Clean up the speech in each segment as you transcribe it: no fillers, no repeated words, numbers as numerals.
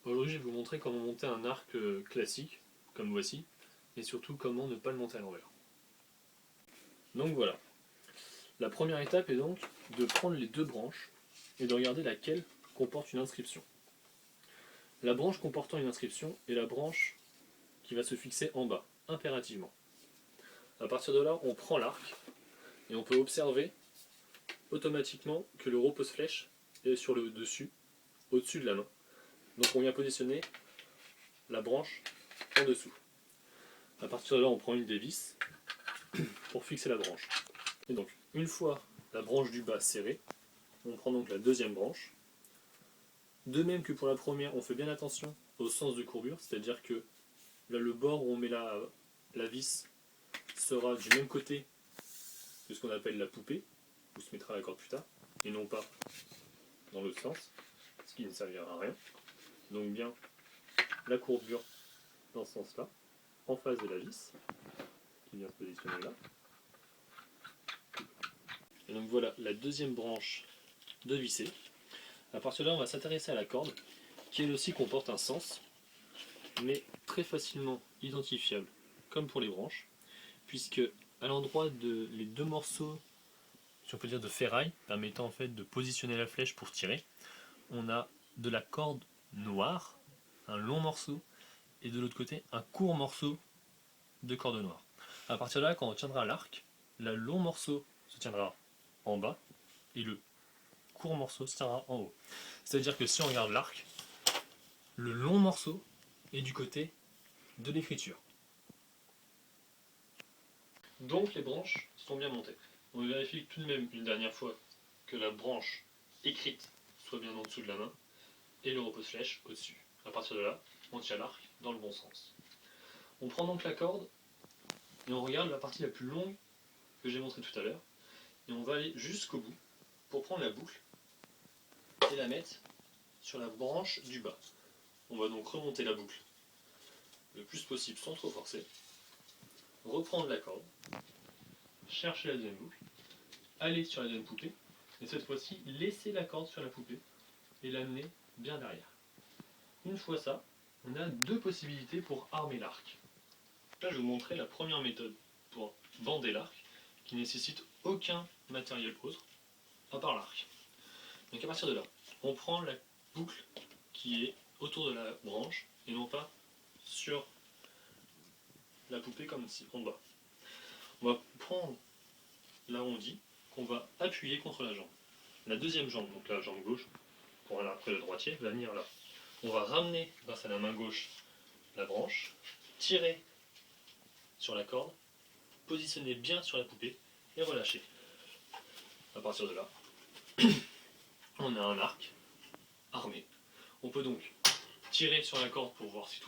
Aujourd'hui, je vais vous montrer comment monter un arc classique, comme voici, et surtout comment ne pas le monter à l'envers. Donc voilà. La première étape est donc de prendre les deux branches et de regarder laquelle comporte une inscription. La branche comportant une inscription est la branche qui va se fixer en bas, impérativement. À partir de là, on prend l'arc et on peut observer automatiquement que le repose-flèche est sur le dessus, au-dessus de la main. Donc on vient positionner la branche en dessous. À partir de là, on prend une des vis pour fixer la branche. Et donc, une fois la branche du bas serrée, on prend donc la deuxième branche. De même que pour la première, on fait bien attention au sens de courbure, c'est-à-dire que là, le bord où on met la vis sera du même côté que ce qu'on appelle la poupée, où se mettra la corde plus tard, et non pas dans l'autre sens, ce qui ne servira à rien. Donc bien la courbure dans ce sens-là, en face de la vis, qui vient se positionner là. Et donc voilà la deuxième branche de vissée. À partir de là, on va s'intéresser à la corde, qui elle aussi comporte un sens, mais très facilement identifiable, comme pour les branches, puisque à l'endroit de les deux morceaux, si on peut dire de ferraille, permettant en fait de positionner la flèche pour tirer, on a de la corde noire, un long morceau, et de l'autre côté un court morceau de corde noire. À partir de là, quand on tiendra l'arc, le long morceau se tiendra en bas et le court morceau se tiendra en haut. C'est-à-dire que si on regarde l'arc, le long morceau est du côté de l'écriture. Donc les branches sont bien montées. On vérifie tout de même une dernière fois que la branche écrite soit bien en dessous de la main et le repose-flèche au-dessus. À partir de là, on tient l'arc dans le bon sens. On prend donc la corde et on regarde la partie la plus longue que j'ai montrée tout à l'heure et on va aller jusqu'au bout pour prendre la boucle et la mettre sur la branche du bas. On va donc remonter la boucle le plus possible sans trop forcer, reprendre la corde, chercher la deuxième boucle, aller sur la deuxième poupée, et cette fois-ci laisser la corde sur la poupée et l'amener bien derrière. Une fois ça, on a deux possibilités pour armer l'arc. Là, je vais vous montrer la première méthode pour bander l'arc qui ne nécessite aucun matériel autre à part l'arc. Donc à partir de là, on prend la boucle qui est autour de la branche et non pas sur la poupée comme ici en bas. On va prendre l'arrondi qu'on va appuyer contre la jambe. La deuxième jambe, donc la jambe gauche, pour aller après le droitier, va venir là. On va ramener grâce à la main gauche la branche, tirer sur la corde, positionner bien sur la poupée et relâcher. À partir de là, on a un arc armé. On peut donc tirer sur la corde pour voir si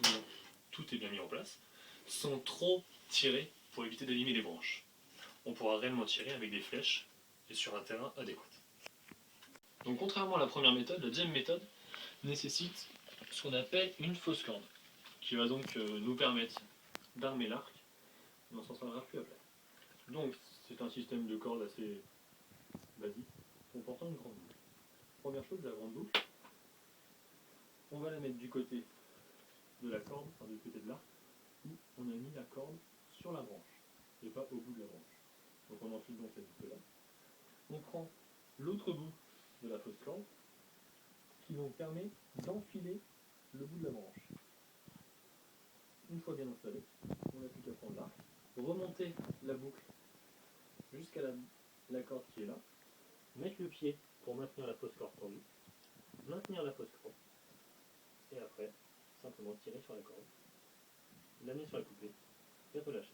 tout est bien mis en place, sans trop tirer pour éviter d'abîmer les branches. On pourra réellement tirer avec des flèches et sur un terrain adéquat. Donc contrairement à la première méthode, la deuxième méthode nécessite ce qu'on appelle une fausse corde, qui va donc nous permettre d'armer l'arc, mais on s'en servira plus après. Donc c'est un système de corde assez basique, comportant une grande boucle. Première chose, la grande boucle, on va la mettre du côté de la corde, enfin du côté de l'arc, où on a mis la corde sur la branche, et pas au bout de la branche. Donc on enfile donc cette boucle là. On prend l'autre bout de la fausse corde, qui donc permet d'enfiler le bout de la branche. Une fois bien installé, on n'a plus qu'à prendre l'arc, remonter la boucle jusqu'à la corde qui est là, mettre le pied pour maintenir la fausse corde tendue, maintenir la fausse corde, et après, simplement tirer sur la corde, l'amener sur la poupée, et relâcher.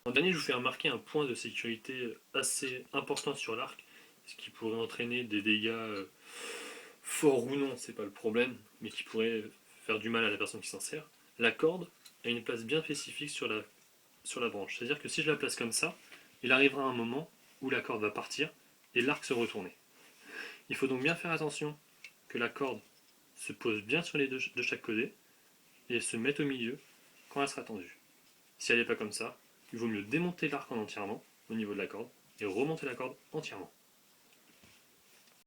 En dernier, je vous fais remarquer un point de sécurité assez important sur l'arc, ce qui pourrait entraîner des dégâts forts ou non, c'est pas le problème, mais qui pourrait faire du mal à la personne qui s'en sert. La corde a une place bien spécifique sur la branche. C'est-à-dire que si je la place comme ça, il arrivera un moment où la corde va partir et l'arc se retourner. Il faut donc bien faire attention que la corde se pose bien sur les deux de chaque côté et se mette au milieu quand elle sera tendue. Si elle n'est pas comme ça, il vaut mieux démonter l'arc en entièrement au niveau de la corde et remonter la corde entièrement.